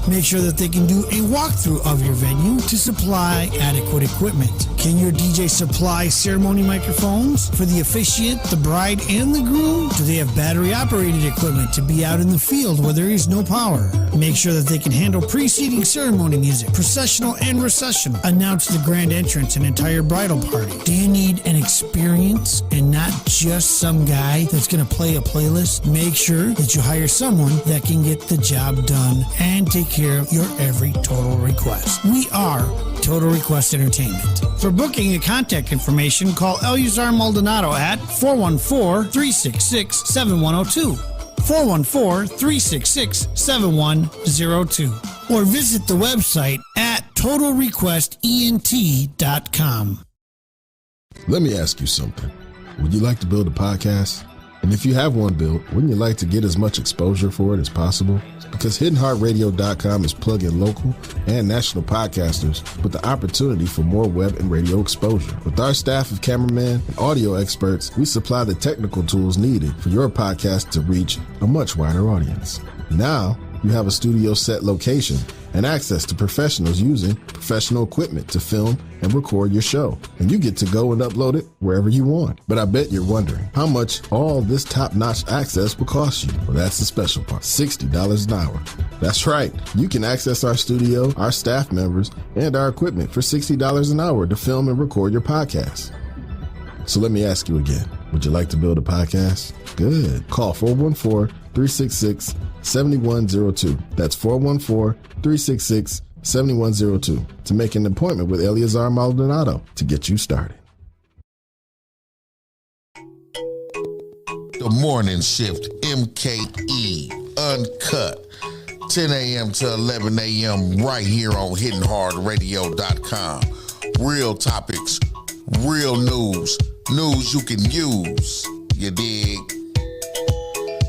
Make sure that they can do a walkthrough of your venue to supply adequate equipment. Can your DJ supply ceremony microphones for the officiant, the bride, and the groom? Do they have battery-operated equipment to be out in the field where there is no power? Make sure that they can handle preceding ceremony music, processional and recessional. Announce the grand entrance and entire bridal party. Do you need an experience and not just some guy that's going to play a playlist? Make sure that you hire someone that can get the job done and take care of your every total request. We are Total Request Entertainment. For booking and contact information, call Eleazar Maldonado at 414-366-7102. 414-366-7102. Or visit the website at TotalRequestENT.com. Let me ask you something. Would you like to build a podcast? And if you have one built, wouldn't you like to get as much exposure for it as possible? Because HiddenHeartRadio.com is plug-in local and national podcasters with the opportunity for more web and radio exposure. With our staff of cameramen and audio experts, we supply the technical tools needed for your podcast to reach a much wider audience. Now, you have a studio set location and access to professionals using professional equipment to film and record your show. And you get to go and upload it wherever you want. But I bet you're wondering how much all this top-notch access will cost you. Well, that's the special part, $60 an hour. That's right. You can access our studio, our staff members, and our equipment for $60 an hour to film and record your podcast. So let me ask you again. Would you like to build a podcast? Good. Call 414-366-7102. That's 414-366-7102 to make an appointment with Eleazar Maldonado to get you started. The Morning Shift Mke Uncut. 10 a.m. to 11 a.m. right here on HiddenHeartRadio.com. Real topics, real news you can use. You dig?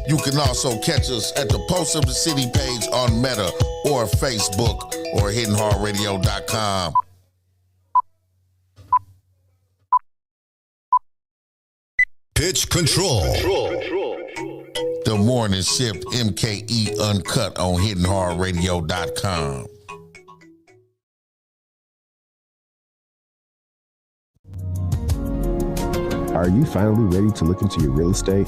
You can also catch us at the Post of the City page on Meta or Facebook or HiddenHeartRadio.com. Pitch Control. The Morning Shift Mke Uncut on HiddenHeartRadio.com. Are you finally ready to look into your real estate?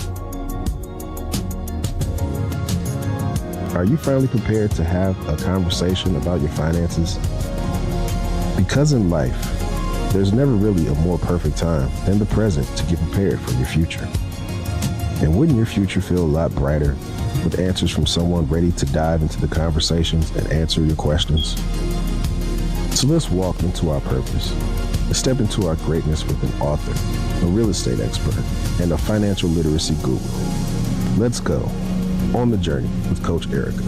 Are you finally prepared to have a conversation about your finances? Because in life, there's never really a more perfect time than the present to get prepared for your future. And wouldn't your future feel a lot brighter with answers from someone ready to dive into the conversations and answer your questions? So let's walk into our purpose and step into our greatness with an author, a real estate expert, and a financial literacy guru. Let's go on the journey with Coach Erica.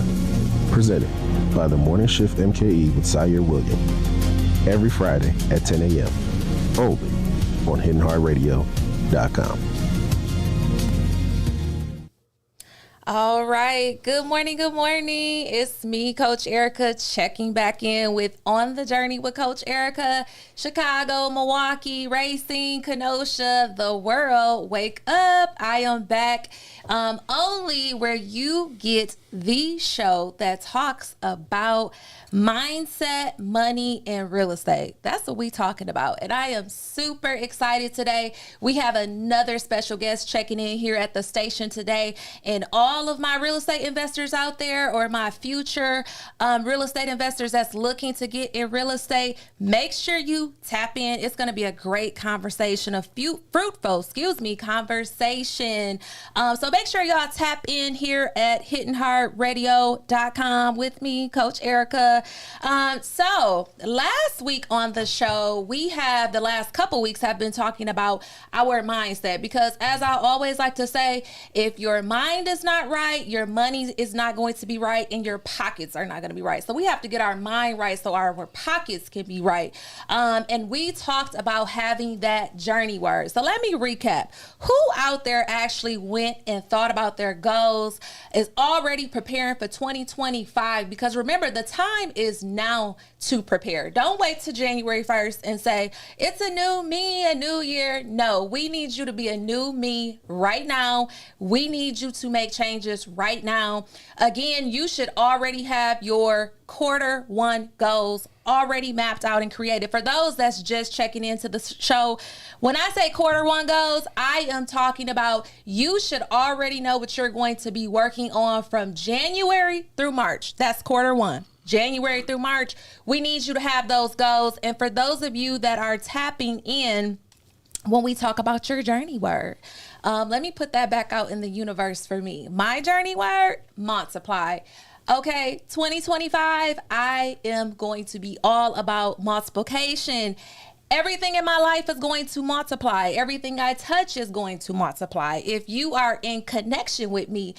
Presented by the Morning Shift Mke with Sire William. Every Friday at 10 a.m. Only on HiddenHeartRadio.com. All right. Good morning. Good morning. It's me, Coach Erica, checking back in with On the Journey with Coach Erica. Chicago, Milwaukee, Racing, Kenosha, the world. Wake up. I am back. Only where you get the show that talks about mindset, money, and real estate. That's what we're talking about. And I am super excited today. We have another special guest checking in here at the station today. And all of my real estate investors out there, or my future real estate investors that's looking to get in real estate, make sure you tap in. It's going to be a great conversation, fruitful conversation. So make sure y'all tap in here at HiddenHeartRadio.com with me, Coach Erica. So last week on the show, the last couple weeks have been talking about our mindset, because as I always like to say, if your mind is not right, your money is not going to be right, and your pockets are not going to be right. So we have to get our mind right so our pockets can be right. And we talked about having that journey word. So let me recap. Who out there actually went and thought about their goals, is already preparing for 2025? Because remember, the time is now to prepare. Don't wait till January 1st and say, it's a new me, a new year. No, we need you to be a new me right now. We need you to make changes right now. Again, you should already have your quarter one goals already mapped out and created. For those that's just checking into the show, when I say quarter one goals, I am talking about you should already know what you're going to be working on from January through March. That's quarter one. January through March, we need you to have those goals. And for those of you that are tapping in when we talk about your journey word, let me put that back out in the universe for me. My journey word, multiply. Okay, 2025, I am going to be all about multiplication. Everything in my life is going to multiply. Everything I touch is going to multiply. If you are in connection with me,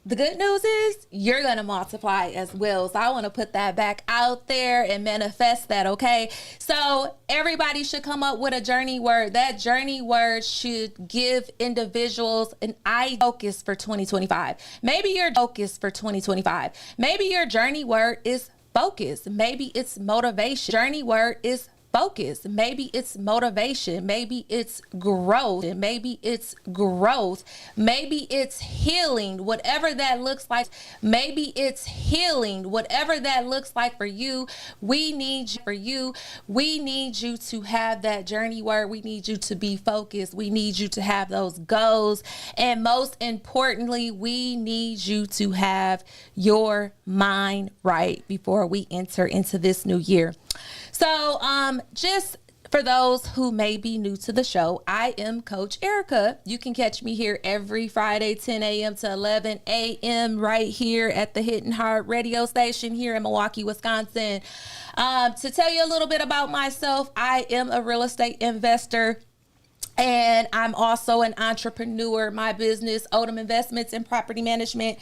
the good news is you're going to multiply as well. So I want to put that back out there and manifest that, okay? So everybody should come up with a journey word. That journey word should give individuals an focus for 2025. Maybe your focus for 2025. Maybe your journey word is focus. Maybe it's motivation. Journey word is focus. Maybe it's motivation. Maybe it's growth. And maybe it's growth. Maybe it's healing, whatever that looks like. Maybe it's healing, whatever that looks like for you. We need you to have that journey word. We need you to be focused. We need you to have those goals. And most importantly, we need you to have your mind right before we enter into this new year. So just for those who may be new to the show, I am Coach Erica. You can catch me here every Friday, 10 a.m. to 11 a.m. right here at the Hitting Hard radio station here in Milwaukee, Wisconsin. To tell you a little bit about myself, I am a real estate investor. And I'm also an entrepreneur. My business, Odom Investments and Property Management.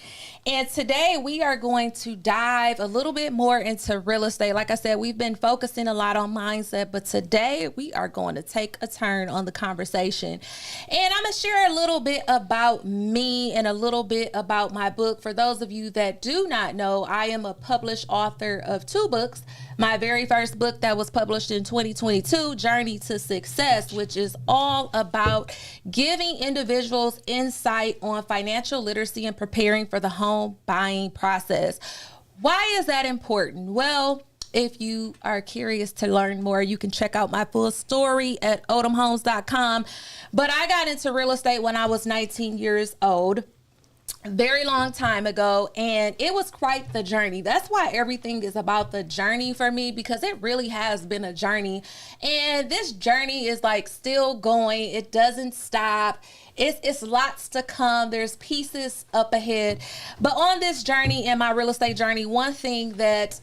And today we are going to dive a little bit more into real estate. Like I said, we've been focusing a lot on mindset, but today we are going to take a turn on the conversation. And I'm going to share a little bit about me and a little bit about my book. For those of you that do not know, I am a published author of 2 books. My very first book that was published in 2022, Journey to Success, which is all about giving individuals insight on financial literacy and preparing for the home buying process. Why is that important? Well, if you are curious to learn more, you can check out my full story at odomhomes.com. But I got into real estate when I was 19 years old. Very long time ago, and it was quite the journey. That's why everything is about the journey for me, because it really has been a journey, and this journey is like still going. It doesn't stop. It's lots to come. There's pieces up ahead, but on this journey, in my real estate journey, one thing that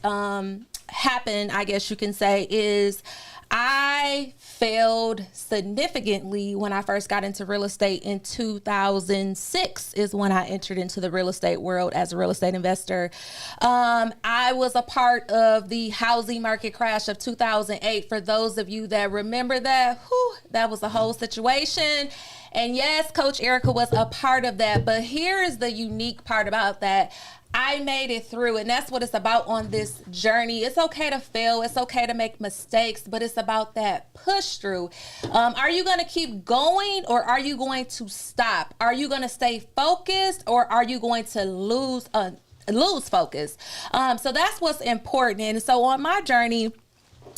happened, I guess you can say, is I failed significantly when I first got into real estate in 2006 is when I entered into the real estate world as a real estate investor. I was a part of the housing market crash of 2008. For those of you that remember that, that was a whole situation. And yes, Coach Erica was a part of that. But here's the unique part about that. I made it through, and that's what it's about on this journey. It's okay to fail. It's okay to make mistakes, but it's about that push through. Are you going to keep going, or are you going to stop? Are you going to stay focused, or are you going to lose focus? So that's what's important. And so on my journey,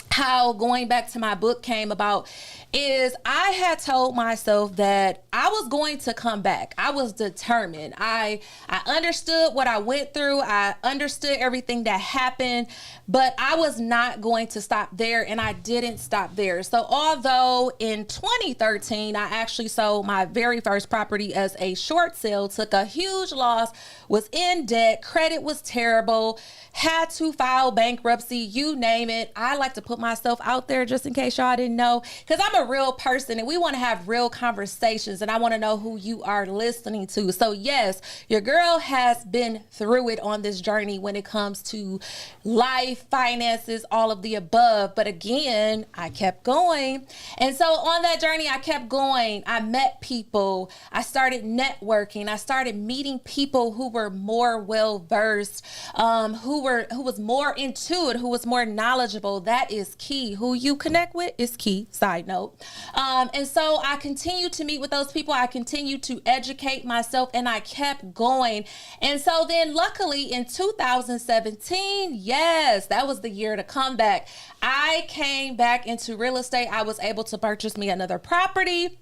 how going back to my book came about is I had told myself that I was going to come back. I was determined. I understood what I went through. I understood everything that happened, but I was not going to stop there, and I didn't stop there. So although in 2013, I actually sold my very first property as a short sale, took a huge loss, was in debt, credit was terrible, had to file bankruptcy, you name it. I like to put myself out there just in case y'all didn't know, because I'm a real person and we want to have real conversations, and I want to know who you are listening to. So yes, your girl has been through it on this journey when it comes to life, finances, all of the above. But again, I kept going. And so on that journey, I kept going. I met people. I started networking. I started meeting people who were more well-versed, who was more into it, who was more knowledgeable. That is key. Who you connect with is key. Side note. out. And so I continued to meet with those people. I continued to educate myself, and I kept going. And so then luckily in 2017, yes, that was the year to come back. I came back into real estate. I was able to purchase me another property,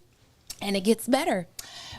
and it gets better.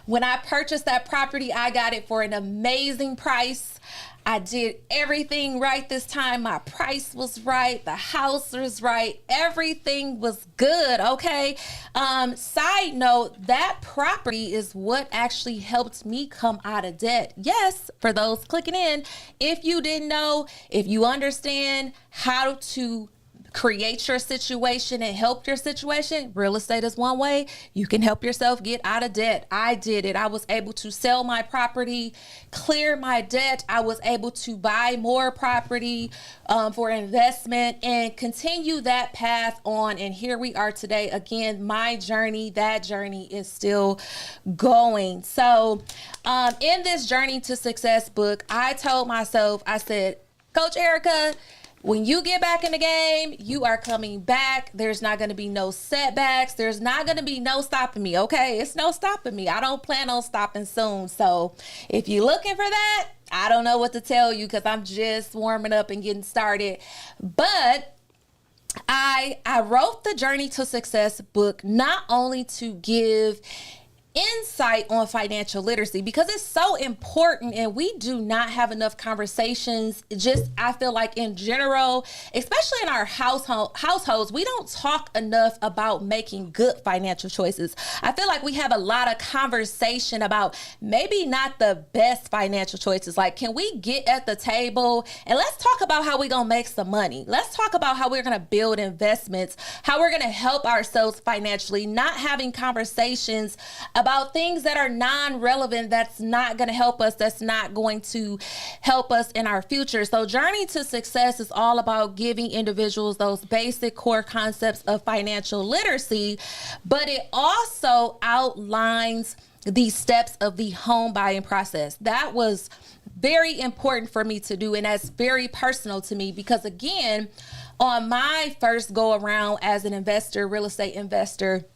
When I purchased that property, I got it for an amazing price. I did everything right this time. My price was right. The house was right. Everything was good. Okay. Side note, that property is what actually helped me come out of debt. Yes, for those clicking in, if you didn't know, if you understand how to create your situation and help your situation, real estate is one way you can help yourself get out of debt. I did it. I was able to sell my property, clear my debt. I was able to buy more property for investment and continue that path on. And here we are today. Again, my journey, that journey is still going. So in this Journey to Success book, I told myself, I said, Coach Erica, when you get back in the game, you are coming back. There's not going to be no setbacks. There's not going to be no stopping me, okay? It's no stopping me. I don't plan on stopping soon. So if you're looking for that, I don't know what to tell you because I'm just warming up and getting started. But I wrote the Journey to Success book not only to give insight on financial literacy because it's so important, and we do not have enough conversations. Just, I feel like in general, especially in our households, we don't talk enough about making good financial choices. I feel like we have a lot of conversation about maybe not the best financial choices. Like, can we get at the table and let's talk about how we're gonna make some money? Let's talk about how we're gonna build investments, how we're gonna help ourselves financially, not having conversations about things that are non-relevant, that's not going to help us, that's not going to help us in our future. So Journey to Success is all about giving individuals those basic core concepts of financial literacy, but it also outlines the steps of the home buying process. That was very important for me to do, and that's very personal to me because, again, on my first go around as an investor, real estate investor,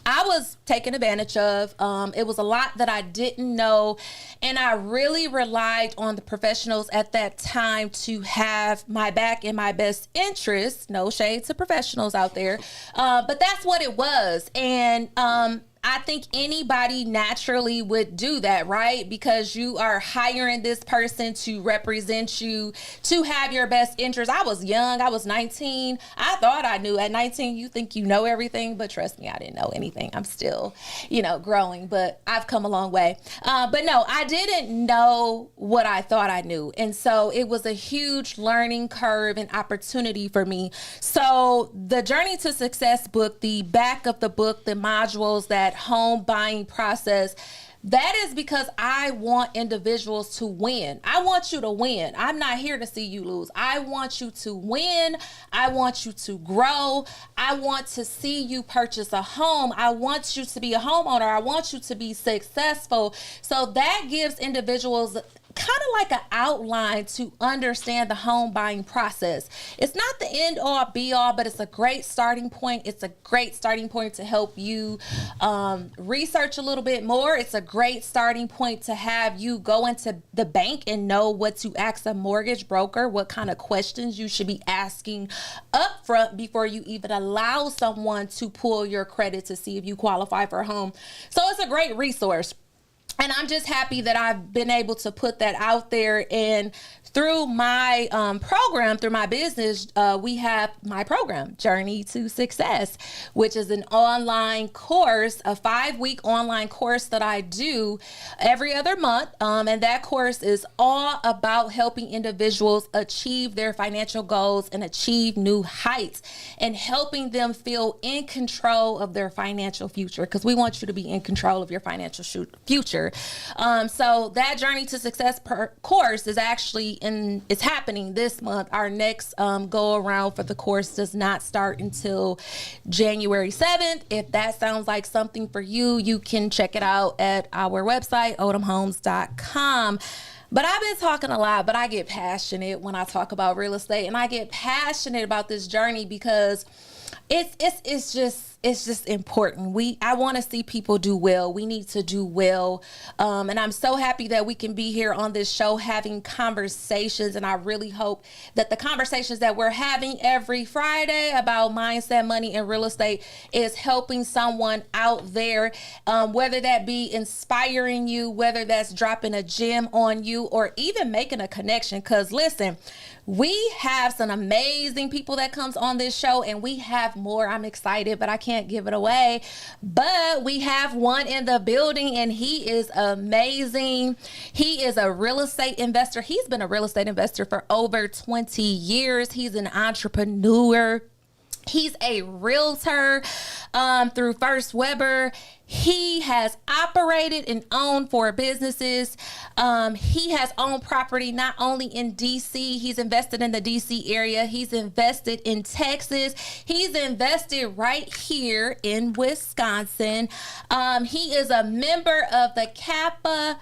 I was taken advantage of. It was a lot that I didn't know, and I really relied on the professionals at that time to have my back and my best interest. No shade to professionals out there, but that's what it was. And I think anybody naturally would do that, right? Because you are hiring this person to represent you, to have your best interest. I was young. I was 19. I thought I knew. At 19, you think you know everything, but trust me, I didn't know anything. I'm still, growing, but I've come a long way. But no, I didn't know what I thought I knew. And so it was a huge learning curve and opportunity for me. So the Journey to Success book, the back of the book, the modules, that home buying process, that is because I want individuals to win. I want you to win. I'm not here to see you lose. I want you to win. I want you to grow. I want to see you purchase a home. I want you to be a homeowner. I want you to be successful. So that gives individuals kind of like an outline to understand the home buying process. It's not the end all be all, but it's a great starting point. It's a great starting point to help you research a little bit more. It's a great starting point to have you go into the bank and know what to ask a mortgage broker, what kind of questions you should be asking up front before you even allow someone to pull your credit to see if you qualify for a home. So it's a great resource. And I'm just happy that I've been able to put that out there. And through my program, through my business, we have my program, Journey to Success, which is an online course, a 5-week online course that I do every other month. And that course is all about helping individuals achieve their financial goals and achieve new heights and helping them feel in control of their financial future, because we want you to be in control of your financial future. So that Journey to Success course is actually it's happening this month. Our next go around for the course does not start until January 7th. If that sounds like something for you, you can check it out at our website, odomhomes.com. But I've been talking a lot, but I get passionate when I talk about real estate, and I get passionate about this journey because it's just important. I want to see people do well. We need to do well. And I'm so happy that we can be here on this show having conversations. And I really hope that the conversations that we're having every Friday about mindset, money, and real estate is helping someone out there, whether that be inspiring you, whether that's dropping a gem on you, or even making a connection. Because listen, we have some amazing people that comes on this show, and we have more. I'm excited, but I can't give it away. But we have one in the building, and he is amazing. He is a real estate investor. He's been a real estate investor for over 20 years. He's an entrepreneur. He's a realtor through First Weber. He has operated and owned 4 businesses. He has owned property not only in DC, he's invested in the DC area. He's invested in Texas. He's invested right here in Wisconsin. He is a member of the Kappa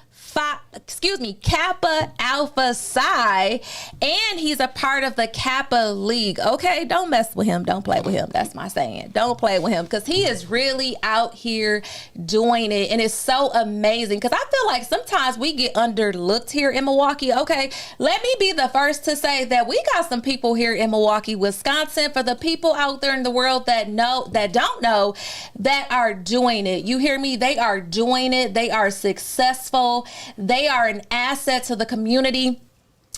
Alpha Psi, and he's a part of the Kappa League. Okay, don't mess with him. Don't play with him. That's my saying. Don't play with him, because he is really out here doing it, and it's so amazing. Because I feel like sometimes we get underlooked here in Milwaukee. Okay, let me be the first to say that we got some people here in Milwaukee, Wisconsin, for the people out there in the world that don't know, that are doing it. You hear me? They are doing it. They are successful. They are an asset to the community.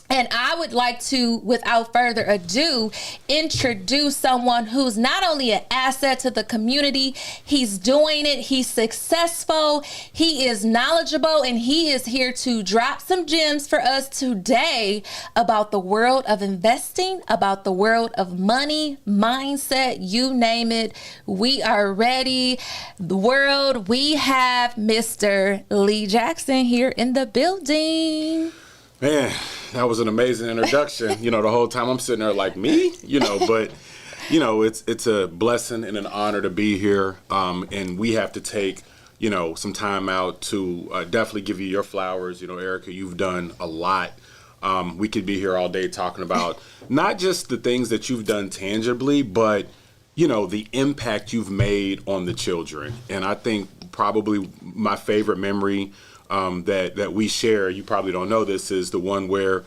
And I would like to, without further ado, introduce someone who's not only an asset to the community, he's doing it, he's successful, he is knowledgeable, and he is here to drop some gems for us today about the world of investing, about the world of money, mindset, you name it. We are ready. The world, we have Mr. Lee Jackson here in the building. Man, that was an amazing introduction. The whole time I'm sitting there like, me? But, it's a blessing and an honor to be here. And we have to take, some time out to definitely give you your flowers. Erica, you've done a lot. We could be here all day talking about not just the things that you've done tangibly, but, the impact you've made on the children. And I think probably my favorite memory that we share, you probably don't know this, is the one where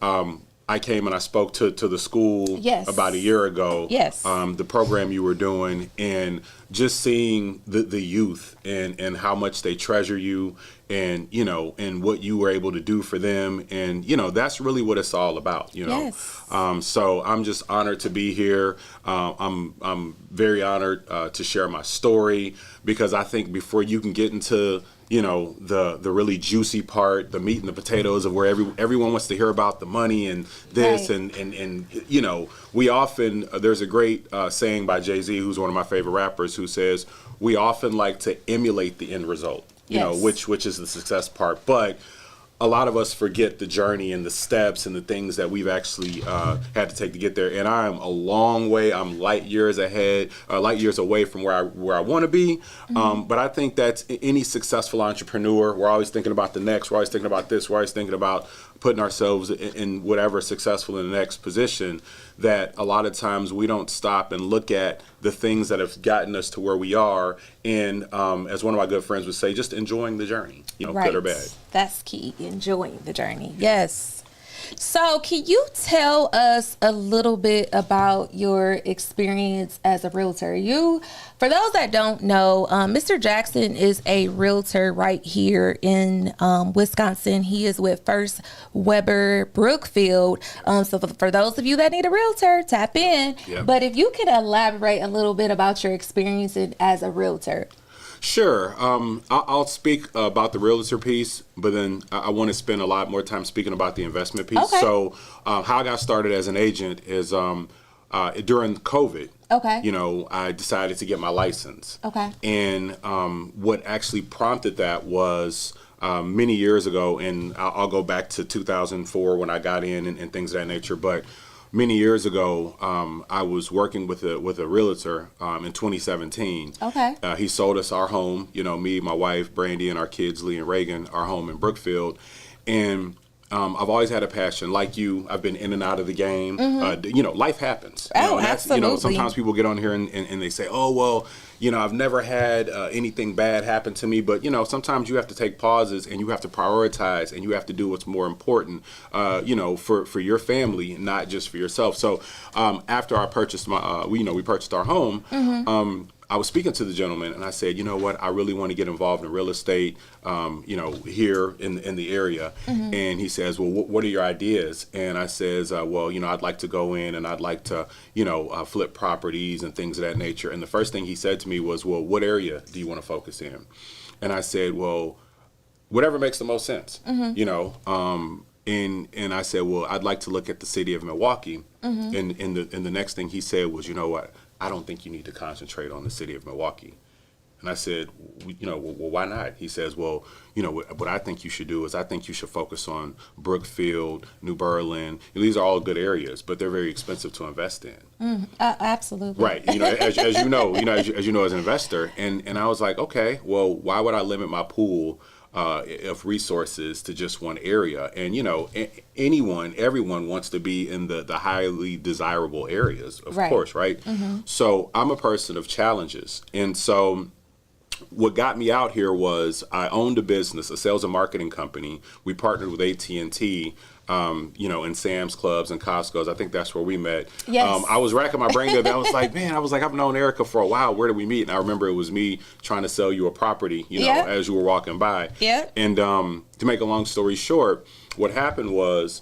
I came and I spoke to the school about a year ago. Yes. The program you were doing, and just seeing the youth and how much they treasure you, and and what you were able to do for them, and that's really what it's all about. Yes. So I'm just honored to be here. I'm very honored to share my story, because I think before you can get into the really juicy part, the meat and the potatoes of where everyone wants to hear about the money and this, right. and we often, there's a great saying by Jay-Z, who's one of my favorite rappers, who says, we often like to emulate the end result, which is the success part. But a lot of us forget the journey and the steps and the things that we've actually had to take to get there. And I'm a long way. I'm light years away from where I want to be. Mm-hmm. But I think that's any successful entrepreneur. We're always thinking about the next. We're always thinking about this. We're always thinking about putting ourselves in whatever successful in the next position. That a lot of times we don't stop and look at the things that have gotten us to where we are. And as one of my good friends would say, just enjoying the journey, right. Good or bad. That's key. Enjoying the journey. Yes. So can you tell us a little bit about your experience as a realtor? For those that don't know, Mr. Jackson is a realtor right here in Wisconsin. He is with First Weber Brookfield. So for those of you that need a realtor, tap in. Yep. But if you could elaborate a little bit about your experience as a realtor. Sure. I'll speak about the realtor piece, but then I want to spend a lot more time speaking about the investment piece. Okay. So how I got started as an agent is during COVID. Okay. I decided to get my license. Okay. And what actually prompted that was many years ago, and I'll go back to 2004 when I got in and things of that nature, but many years ago, I was working with a realtor in 2017. Okay. He sold us our home, me, my wife, Brandy, and our kids, Lee and Reagan, our home in Brookfield. And I've always had a passion. Like you, I've been in and out of the game. Life happens. Absolutely. Sometimes people get on here and they say, oh, well, I've never had anything bad happen to me. But, sometimes you have to take pauses and you have to prioritize and you have to do what's more important, for your family, not just for yourself. So after I purchased we purchased our home, I was speaking to the gentleman and I said, you know what, I really want to get involved in real estate, here in the area. And he says, well, what are your ideas? And I says, well, I'd like to go in and I'd like to, flip properties and things of that nature. And the first thing he said to me was, well, what area do you want to focus in? And I said, well, whatever makes the most sense, and I said, well, I'd like to look at the city of Milwaukee. And the next thing he said was, you know what? I don't think you need to concentrate on the city of Milwaukee. And I said, well, why not? He says, well, what I think you should do is I think you should focus on Brookfield, New Berlin. These are all good areas, but they're very expensive to invest in. Absolutely. Right. As you know, as an investor. And I was like, okay, well, why would I limit my pool of resources to just one area? And everyone wants to be in the highly desirable areas, of course, right? So I'm a person of challenges, and so what got me out here was I owned a business, a sales and marketing company. We partnered with AT&T, in Sam's Clubs and Costco's. I think that's where we met. Yes. I was racking my brain there. I was like, I've known Erica for a while. Where did we meet? And I remember it was me trying to sell you a property, as you were walking by. Yeah. And to make a long story short, what happened was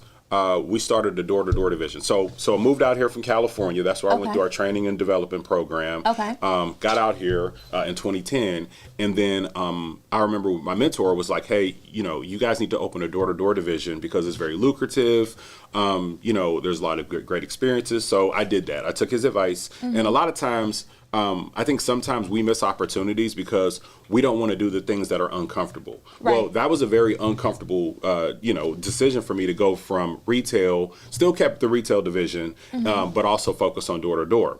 we started the door-to-door division. So I moved out here from California. That's where I went through our training and development program. Okay. Got out here in 2010. And then I remember my mentor was like, hey, you guys need to open a door-to-door division because it's very lucrative. There's a lot of great experiences. So I did that. I took his advice. And a lot of times, I think sometimes we miss opportunities because we don't want to do the things that are uncomfortable. Right. Well, that was a very uncomfortable, decision for me to go from retail, still kept the retail division, but also focus on door-to-door.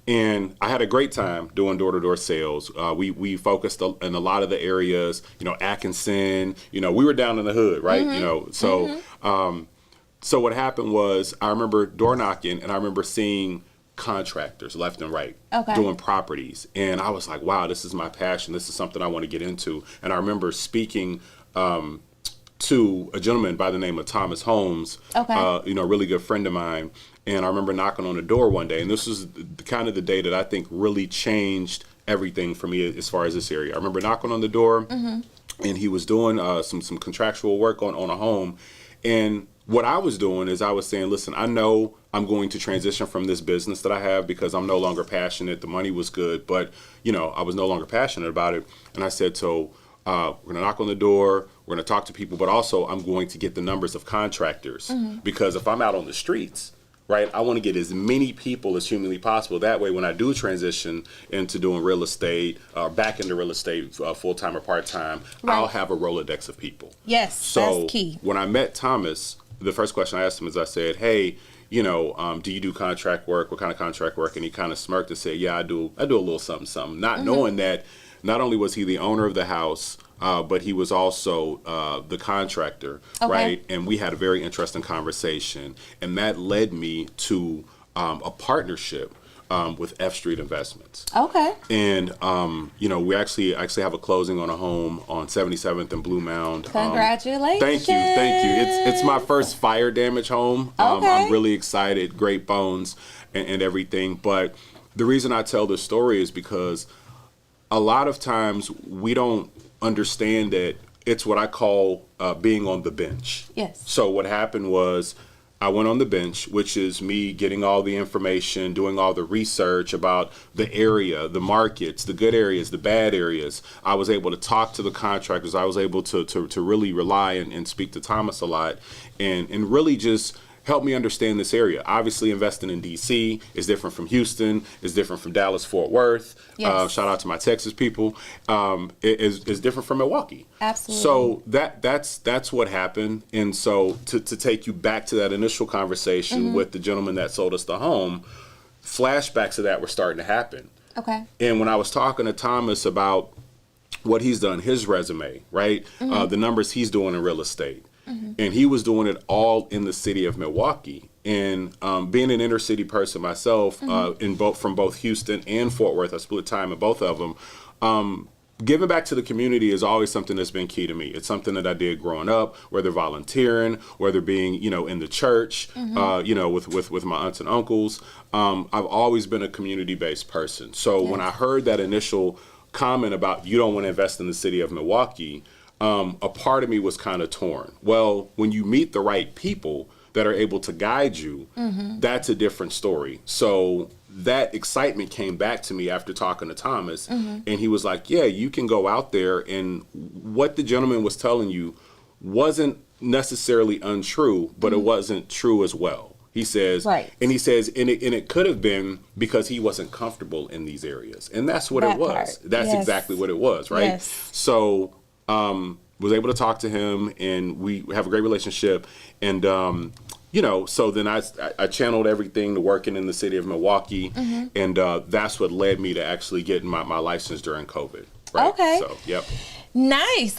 And I had a great time doing door-to-door sales. We focused in a lot of the areas, Atkinson, we were down in the hood, right? So what happened was I remember door knocking and I remember seeing contractors left and right doing properties. And I was like, wow, this is my passion. This is something I want to get into. And I remember speaking to a gentleman by the name of Thomas Holmes, a really good friend of mine. And I remember knocking on the door one day. And this was kind of the day that I think really changed everything for me as far as this area. I remember knocking on the door and he was doing some contractual work on a home. And what I was doing is I was saying, listen, I know I'm going to transition from this business that I have because I'm no longer passionate. The money was good, but, I was no longer passionate about it. And I said, so we're going to knock on the door. We're going to talk to people, but also I'm going to get the numbers of contractors because if I'm out on the streets, right, I want to get as many people as humanly possible. That way, when I do transition into doing real estate, back into real estate full-time or part-time, I'll have a Rolodex of people. Yes, so that's key. When I met Thomas, the first question I asked him is I said, hey, do you do contract work? What kind of contract work? And he kind of smirked and said, yeah, I do a little something, not knowing that not only was he the owner of the house, but he was also the contractor, right? And we had a very interesting conversation. And that led me to a partnership with F Street Investments. Okay. And, we actually have a closing on a home on 77th and Blue Mound. Congratulations. Thank you. It's my first fire damage home. I'm really excited, great bones and everything. But the reason I tell this story is because a lot of times we don't understand that it's what I call being on the bench. Yes. So what happened was I went on the bench, which is me getting all the information, doing all the research about the area, the markets, the good areas, the bad areas. I was able to talk to the contractors. I was able to really rely and speak to Thomas a lot and really just help me understand this area. Obviously, investing in D.C. is different from Houston, is different from Dallas, Fort Worth. Yes. Shout out to my Texas people. It is different from Milwaukee. Absolutely. So that's what happened. And so to take you back to that initial conversation with the gentleman that sold us the home, flashbacks of that were starting to happen. Okay. And when I was talking to Thomas about what he's done, his resume, right? The numbers he's doing in real estate. And he was doing it all in the city of Milwaukee. And being an inner city person myself, from both Houston and Fort Worth, I split time in both of them. Giving back to the community is always something that's been key to me. It's something that I did growing up, whether volunteering, whether being, in the church, with my aunts and uncles. I've always been a community-based person. So when I heard that initial comment about you don't want to invest in the city of Milwaukee, a part of me was kind of torn. Well, when you meet the right people that are able to guide you, that's a different story. So that excitement came back to me after talking to Thomas, and he was like, yeah, you can go out there, and what the gentleman was telling you wasn't necessarily untrue, but it wasn't true as well. He says, and he says, and it could have been because he wasn't comfortable in these areas. And that's what it was. That's exactly what it was, right? Yes. So was able to talk to him, and we have a great relationship. And, so then I channeled everything to working in the city of Milwaukee. And that's what led me to actually getting my license during COVID. Right? Okay. So, yep. Nice.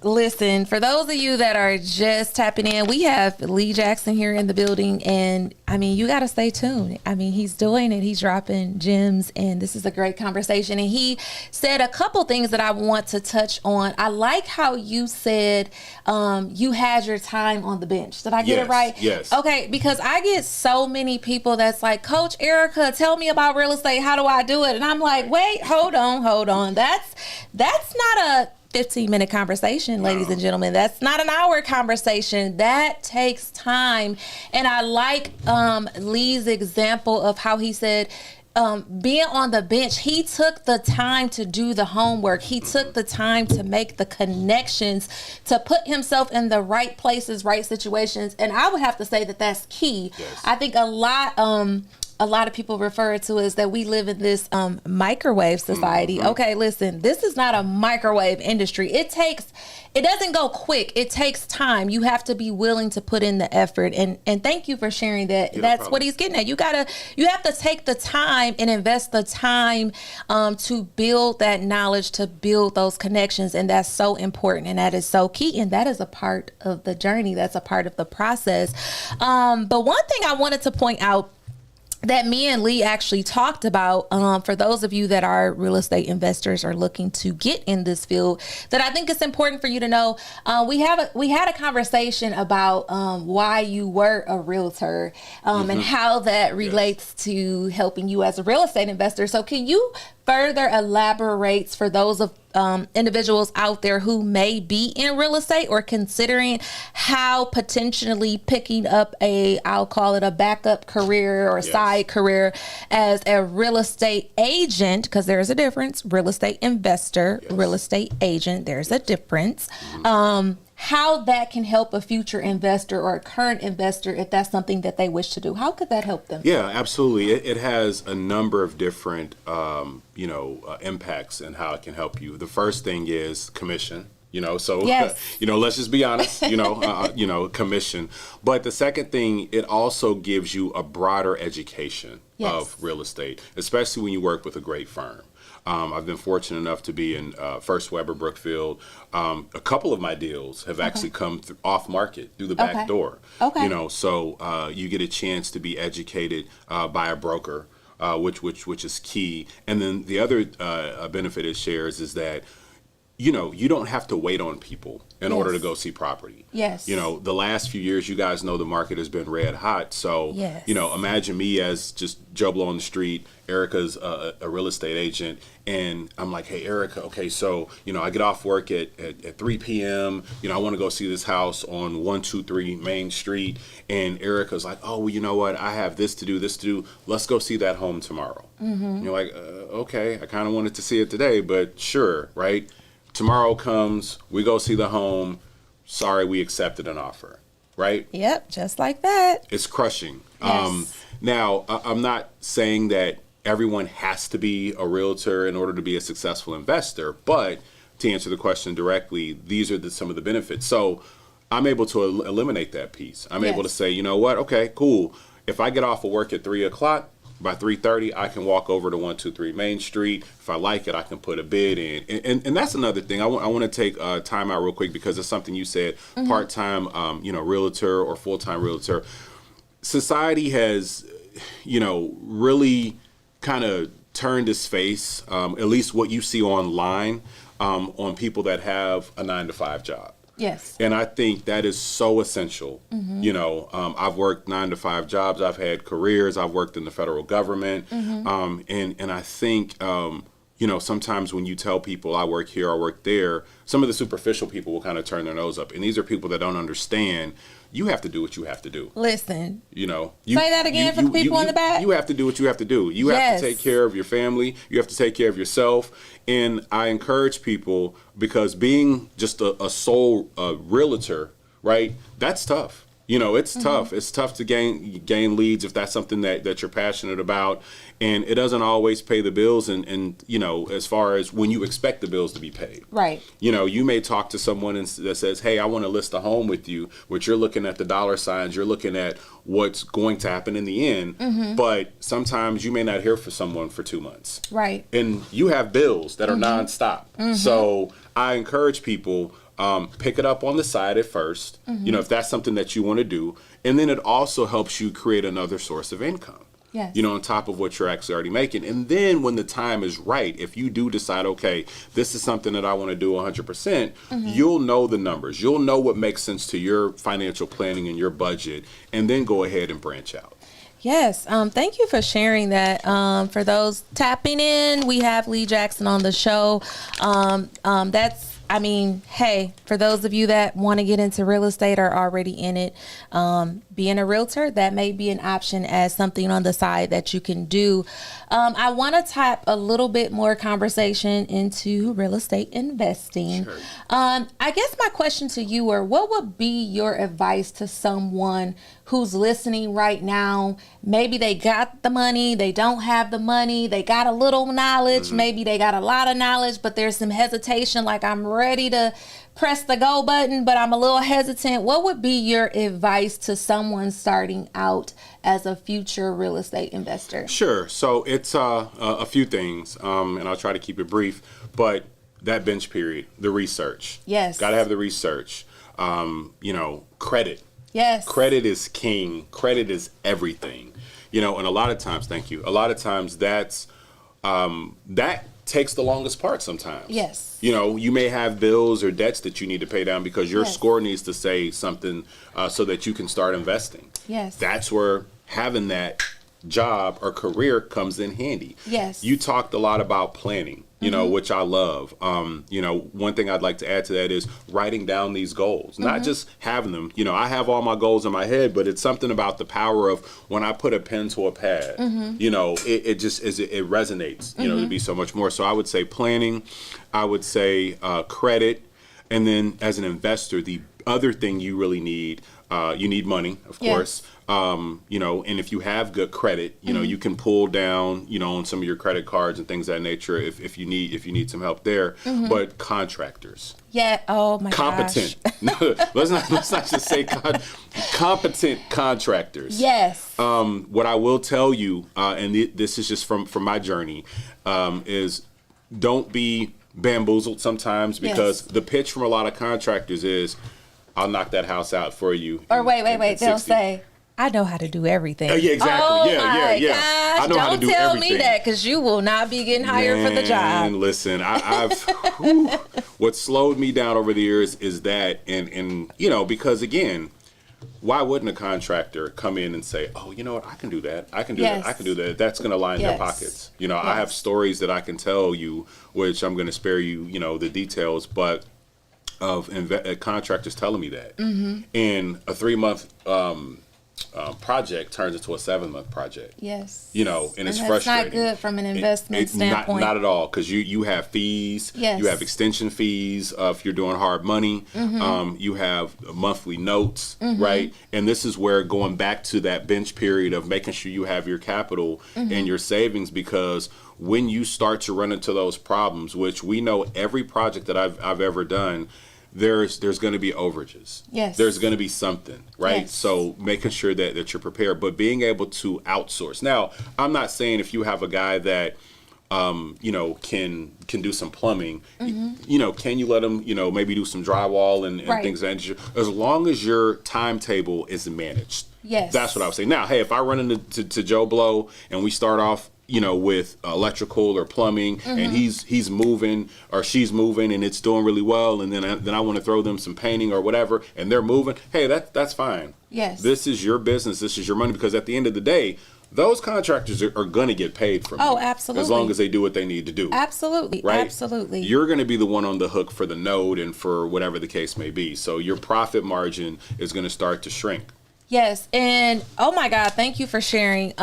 Listen, for those of you that are just tapping in, we have Lee Jackson here in the building, and I mean, you got to stay tuned. I mean, he's doing it. He's dropping gems, and this is a great conversation. And he said a couple things that I want to touch on. I like how you said you had your time on the bench. Did I get it right? Yes. Okay, because I get so many people that's like, Coach Erica, tell me about real estate. How do I do it? And I'm like, wait, hold on. That's not a 15-minute conversation, ladies and gentlemen. That's not an hour conversation. That takes time. And I like Lee's example of how he said, being on the bench, he took the time to do the homework. He took the time to make the connections, to put himself in the right places, right situations. And I would have to say that that's key. Yes. I think a lot of people refer to is that we live in this microwave society. Okay, listen, this is not a microwave industry. It doesn't go quick. It takes time. You have to be willing to put in the effort. And thank you for sharing that. That's what he's getting at. You have to take the time and invest the time to build that knowledge, to build those connections. And that's so important. And that is so key. And that is a part of the journey. That's a part of the process. But one thing I wanted to point out that me and Lee actually talked about, for those of you that are real estate investors or looking to get in this field, that I think it's important for you to know. We had a conversation about why you were a realtor and how that relates to helping you as a real estate investor. So can you further elaborate for those of individuals out there who may be in real estate or considering how potentially picking up I'll call it a backup career or side career as a real estate agent, because there's a difference, real estate investor, real estate agent, there's a difference. How that can help a future investor or a current investor if that's something that they wish to do. How could that help them? Yeah, absolutely. It has a number of different, impacts and how it can help you. The first thing is commission. Let's just be honest, commission. But the second thing, it also gives you a broader education of real estate, especially when you work with a great firm. I've been fortunate enough to be in First Weber Brookfield. A couple of my deals have actually come off market through the back door. So you get a chance to be educated by a broker, which is key. And then the other benefit it shares is that you don't have to wait on people in order to go see property. Yes. The last few years, you guys know the market has been red hot. So, imagine me as just Joe Blow on the street. Erica's a real estate agent. And I'm like, hey, Erica, okay, so, I get off work at 3 p.m. I want to go see this house on 123 Main Street. And Erica's like, oh, well, you know what? I have this to do. Let's go see that home tomorrow. And you're like, okay, I kind of wanted to see it today, but sure, right? Tomorrow comes, we go see the home. Sorry, we accepted an offer, right? Yep, just like that. It's crushing. Yes. Now, I'm not saying that everyone has to be a realtor in order to be a successful investor, but to answer the question directly, these are some of the benefits. So I'm able to eliminate that piece. I'm able to say, you know what? Okay, cool. If I get off of work at 3 o'clock, by 3:30, I can walk over to 123 Main Street. If I like it, I can put a bid in. And that's another thing. I want to take time out real quick because it's something you said, part-time, realtor or full-time realtor. Society has, really kind of turned its face, at least what you see online, on people that have a 9-to-5 job. Yes. And I think that is so essential. I've worked 9-to-5 jobs. I've had careers. I've worked in the federal government. And I think, sometimes when you tell people I work here, I work there, some of the superficial people will kind of turn their nose up. And these are people that don't understand. You have to do what you have to do. Listen. Say that again for the people in the back. You have to do what you have to do. You have to take care of your family. You have to take care of yourself. And I encourage people, because being just a sole realtor, right, that's tough. It's tough. It's tough to gain leads if that's something that you're passionate about. And it doesn't always pay the bills and as far as when you expect the bills to be paid. Right. You may talk to someone that says, hey, I want to list a home with you, which you're looking at the dollar signs, you're looking at what's going to happen in the end. But sometimes you may not hear from someone for 2 months. Right. And you have bills that are nonstop. So I encourage people, pick it up on the side at first, if that's something that you want to do. And then it also helps you create another source of income. Yes. On top of what you're actually already making. And then when the time is right, if you do decide, okay, this is something that I want to do 100%, you'll know the numbers. You'll know what makes sense to your financial planning and your budget, and then go ahead and branch out. Yes. Thank you for sharing that. For those tapping in, we have Lee Jackson on the show. Hey, for those of you that want to get into real estate or already in it, being a realtor, that may be an option as something on the side that you can do. I want to tap a little bit more conversation into real estate investing. Sure. I guess my question to you are, what would be your advice to someone who's listening right now? Maybe they got the money, they don't have the money, they got a little knowledge, maybe they got a lot of knowledge, but there's some hesitation, like I'm ready to press the go button, but I'm a little hesitant. What would be your advice to someone starting out as a future real estate investor? Sure. So it's a few things, and I'll try to keep it brief, but that bench period, the research. Yes. Got to have the research. Credit. Yes. Credit is king. Credit is everything. And a lot of times, thank you. A lot of times that takes the longest part sometimes. Yes. You may have bills or debts that you need to pay down because your score needs to say something so that you can start investing. Yes. That's where having that job or career comes in handy. Yes. You talked a lot about planning, which I love. One thing I'd like to add to that is writing down these goals, not just having them. I have all my goals in my head, but it's something about the power of when I put a pen to a pad, it just it resonates, to be so much more. So I would say planning, I would say credit, and then as an investor, the other thing you really need, you need money, of course. And if you have good credit, you can pull down, on some of your credit cards and things of that nature if you need some help there. But contractors. Yeah. Oh my gosh. Competent. let's not just say competent contractors. Yes. What I will tell you, and this is just from my journey, is don't be bamboozled sometimes, because the pitch from a lot of contractors is, I'll knock that house out for you. Or wait. They'll say, I know how to do everything. Yeah, exactly. Oh yeah. Gosh, I know how to do everything. Don't tell me that, because you will not be getting hired for the job. And listen, I've what slowed me down over the years is that, and because again, why wouldn't a contractor come in and say, oh, you know what, I can do that. I can do that. I can do that. That's going to line their pockets. I have stories that I can tell you, which I'm going to spare you, the details, but of contractors telling me that. And a 3-month project turns into a 7-month project. Yes. And it's frustrating. That's not good from an investment standpoint. Not at all, because you have fees. Yes. You have extension fees if you're doing hard money. You have monthly notes, right? And this is where going back to that bench period of making sure you have your capital and your savings, because when you start to run into those problems, which we know every project that I've ever done, there's going to be overages. Yes. There's going to be something, right? Yes. So making sure that you're prepared, but being able to outsource. Now, I'm not saying if you have a guy that can do some plumbing, can you let him, maybe do some drywall and Right. things of that nature, as long as your timetable is managed. Yes. That's what I would say. Now, hey, if I run into to Joe Blow and we start off, with electrical or plumbing, and he's moving or she's moving and it's doing really well, and then I want to throw them some painting or whatever, and they're moving, hey, that's fine. Yes. This is your business. This is your money, because at the end of the day, those contractors are going to get paid from Oh, you, absolutely. as long as they do what they need to do. Absolutely. Right? Absolutely. You're going to be the one on the hook for the node and for whatever the case may be. So your profit margin is going to start to shrink. Yes, and oh my God, thank you for sharing.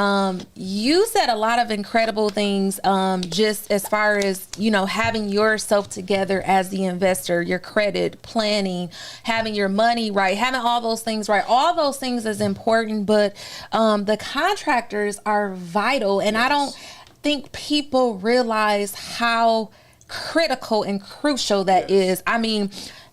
You said a lot of incredible things, just as far as, having yourself together as the investor, your credit, planning, having your money right, having all those things right. All those things is important, but the contractors are vital, and I don't think people realize how critical and crucial that is. I mean,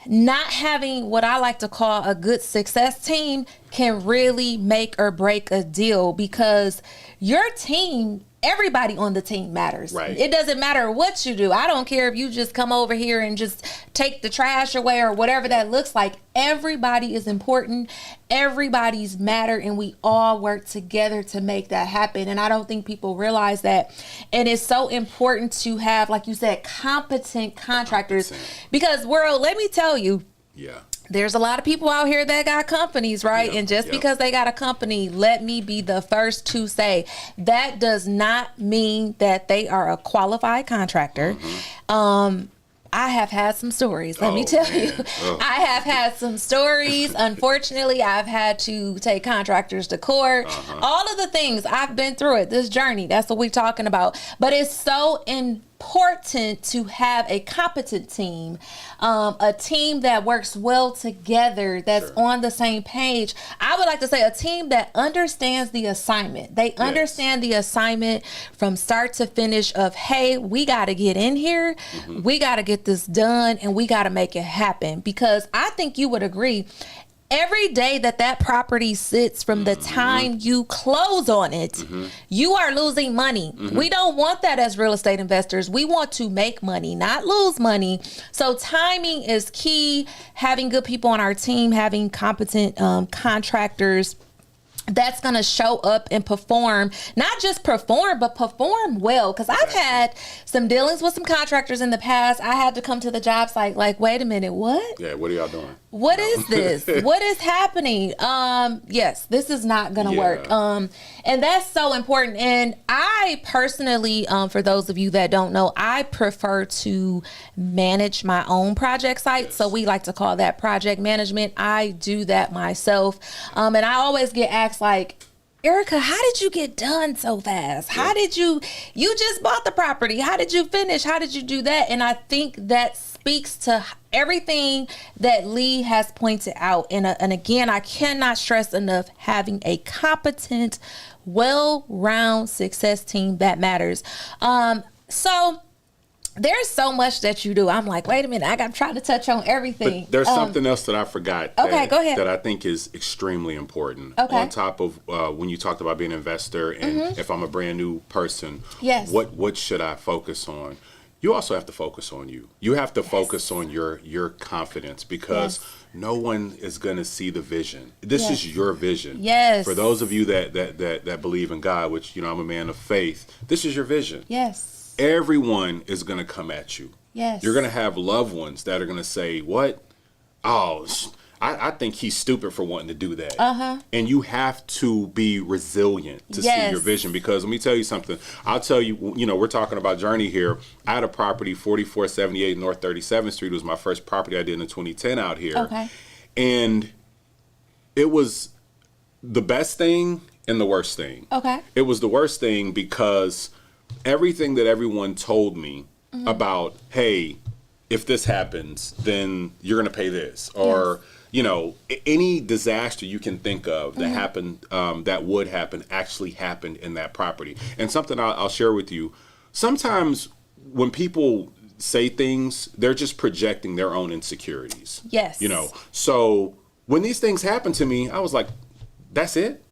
not having what I like to call a good success team can really make or break a deal, because your team, everybody on the team matters. Right. It doesn't matter what you do. I don't care if you just come over here and just take the trash away or whatever that looks like. Everybody is important. Everybody's matter, and we all work together to make that happen. And I don't think people realize that. And it's so important to have, like you said, competent contractors, because, world, let me tell you, there's a lot of people out here that got companies, right? And just because they got a company, let me be the first to say, that does not mean that they are a qualified contractor. I have had some stories, let me tell you. I have had some stories. Unfortunately, I've had to take contractors to court. All of the things, I've been through it, this journey. That's what we're talking about. But it's so important to have a competent team, a team that works well together, that's on the same page. I would like to say a team that understands the assignment. They understand the assignment from start to finish of, hey, we got to get in here, we got to get this done, and we got to make it happen. Because I think you would agree, every day that property sits from the time you close on it, you are losing money. We don't want that as real estate investors. We want to make money, not lose money. So timing is key. Having good people on our team, having competent contractors that's going to show up and perform, not just perform, but perform well. Because I've had some dealings with some contractors in the past. I had to come to the job site like, wait a minute, what? Yeah, what are y'all doing? What is this? What is happening? Yes, this is not going to work. And that's so important. And I personally, for those of you that don't know, I prefer to manage my own project site. So we like to call that project management. I do that myself. And I always get asked like, Erica, how did you get done so fast? How did you just bought the property. How did you finish? How did you do that? And I think that speaks to everything that Lee has pointed out. And again, I cannot stress enough, having a competent, well-rounded success team that matters. So there's so much that you do. I'm like, wait a minute, I'm trying to touch on everything. But there's something else that I forgot. Okay, go ahead. That I think is extremely important. Okay. On top of when you talked about being an investor and if I'm a brand new person, Yes. what should I focus on? You also have to focus on you. You have to focus on your confidence, because no one is going to see the vision. This is your vision. Yes. For those of you that believe in God, which, I'm a man of faith, this is your vision. Yes. Everyone is going to come at you. Yes. You're going to have loved ones that are going to say, what? Oh, I think he's stupid for wanting to do that. And you have to be resilient to see your vision, because let me tell you something. I'll tell you, we're talking about journey here. I had a property, 4478 North 37th Street. It was my first property I did in 2010 out here. Okay. And it was the best thing and the worst thing. Okay. It was the worst thing because everything that everyone told me about, hey, if this happens, then you're going to pay this, or any disaster you can think of that happened, that would happen, actually happened in that property. And something I'll share with you, sometimes when people say things, they're just projecting their own insecurities. Yes. So when these things happened to me, I was like, that's it?